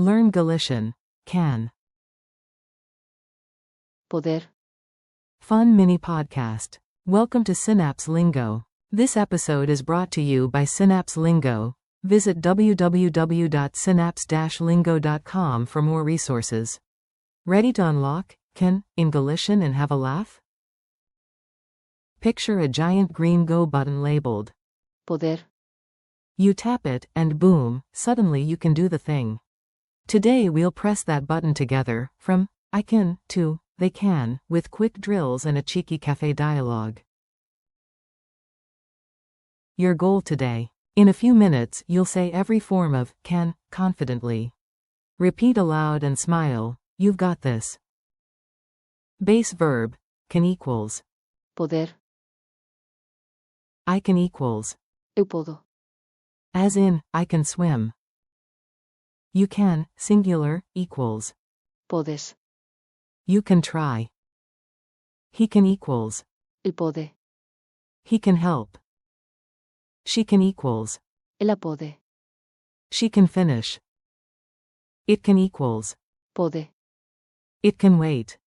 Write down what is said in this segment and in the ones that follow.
Learn Galician. Can. Poder. Fun mini podcast. Welcome to Synapse Lingo. This episode is brought to you by Synapse Lingo. Visit www.synapse-lingo.com for more resources. Ready to unlock can in Galician and have a laugh? Picture a giant green go button labeled Poder. You tap it, and boom, suddenly you can do the thing. Today we'll press that button together, from I can to they can, with quick drills and a cheeky cafe dialogue. Your goal today. In a few minutes, you'll say every form of can confidently. Repeat aloud and smile. You've got this. Base verb can equals Poder. I can equals Eu podo. as in I can swim. You can singular equals Podes. you can try. He can equals Ele pode. he can help. She can equals Ela pode. she can finish. It can equals Pode. it can wait.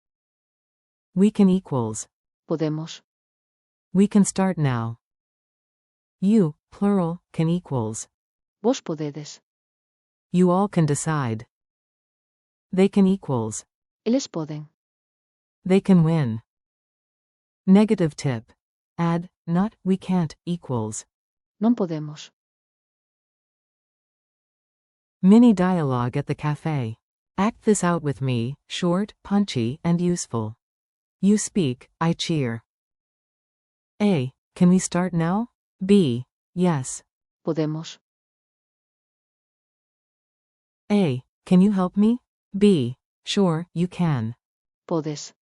We can equals Podemos. we can start now. You, plural, can equals Vos podedes. you all can decide. They can equals Eles podem. they can win. Negative tip. Add, not, we can't, equals. Non podemos. Mini dialogue at the cafe. Act this out with me, short, punchy, and useful. You speak, I cheer. A. Can we start now? B. Yes. Podemos. A. Can you help me? B. Sure, you can. Podes.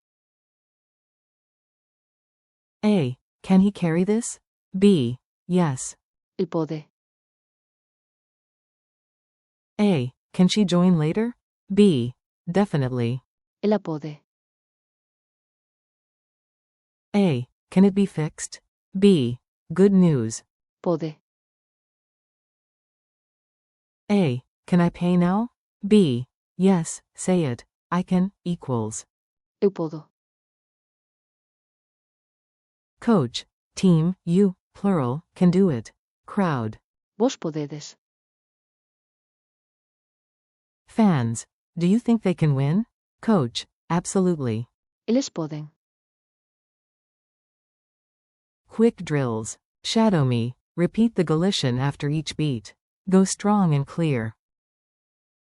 A. Can he carry this? B. Yes. Ele pode. A. Can she join later? B. Definitely. Ela pode. A. Can it be fixed? B. Good news. Pode. A. Can I pay now? B. Yes, say it. I can, equals. Eu podo. Coach. Team, you, plural, can do it. Crowd. Vos podedes. Fans. Do you think they can win? Coach. Absolutely. Eles podem. Quick drills. Shadow me. Repeat the Galician after each beat. Go strong and clear.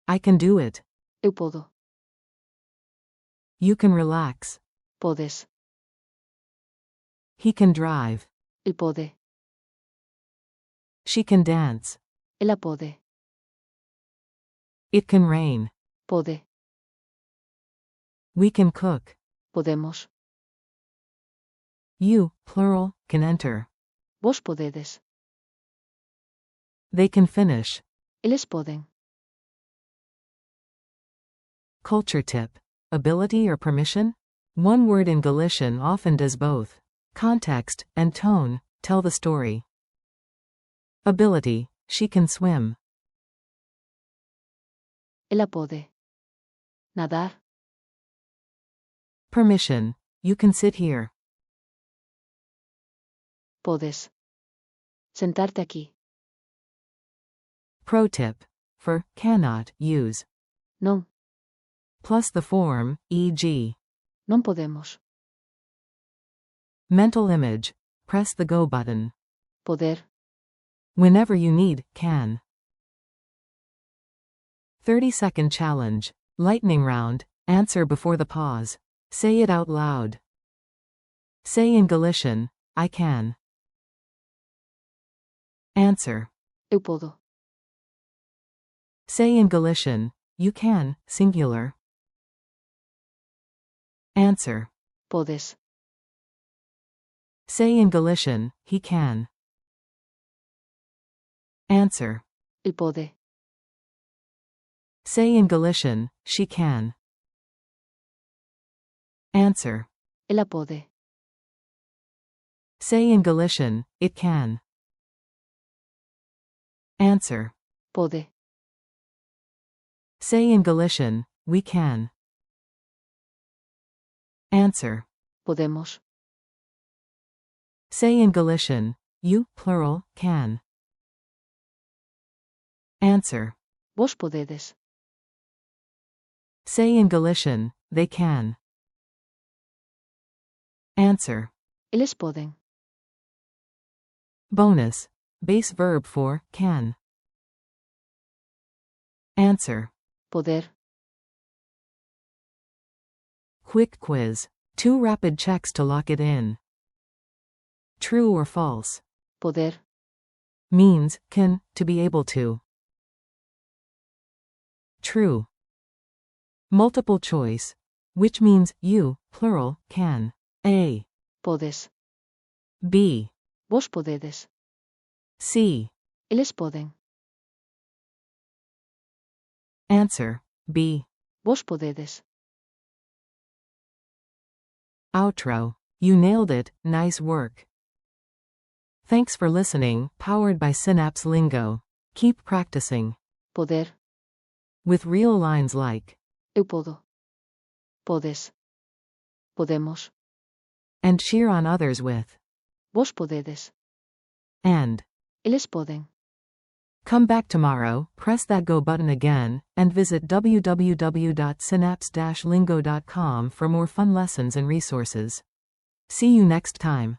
I can do it. Eu podo. You can relax. Podes. He can drive. Ele pode. She can dance. Ela pode. It can rain. Pode. We can cook. Podemos. You, plural, can enter. Vos podedes. They can finish. Eles podem. Culture tip. Ability or permission? One word in Galician often does both. Context and tone tell the story. Ability. She can swim. Ela pode. Nadar. Permission. You can sit here. Podes. Sentarte aquí. Pro tip. For cannot use Non. plus the form e.g. Non podemos. Mental image. Press the go button. Poder. Whenever you need can. 30-second challenge. Lightning round. Answer before the pause. Say it out loud. Say in Galician, I can. Answer. Eu podo. Say in Galician, you can, singular. Answer. Podes. Say in Galician, he can. Answer. Ele pode. Say in Galician, she can. Answer. Ela pode. Say in Galician, it can. Answer. Pode. Say in Galician, we can. Answer. Podemos. Say in Galician, you, plural, can. Answer. Vos podedes. Say in Galician, they can. Answer. Eles podem. Bonus. Base verb for can. Answer. Poder. Quick quiz. 2 rapid checks to lock it in. True or false? Poder. Means, can, to be able to. True. Multiple choice. Which means, you, plural, can. A. Podes. B. Vos podedes. C. Eles podem. Answer. B. Vos podedes. Outro. You nailed it, nice work. Thanks for listening, powered by Synapse Lingo. Keep practicing. Poder. With real lines like, Eu podo. Podes. Podemos. and cheer on others with, Vos podedes. and. Eles podem. Come back tomorrow, press that go button again, and visit www.synapse-lingo.com for more fun lessons and resources. See you next time.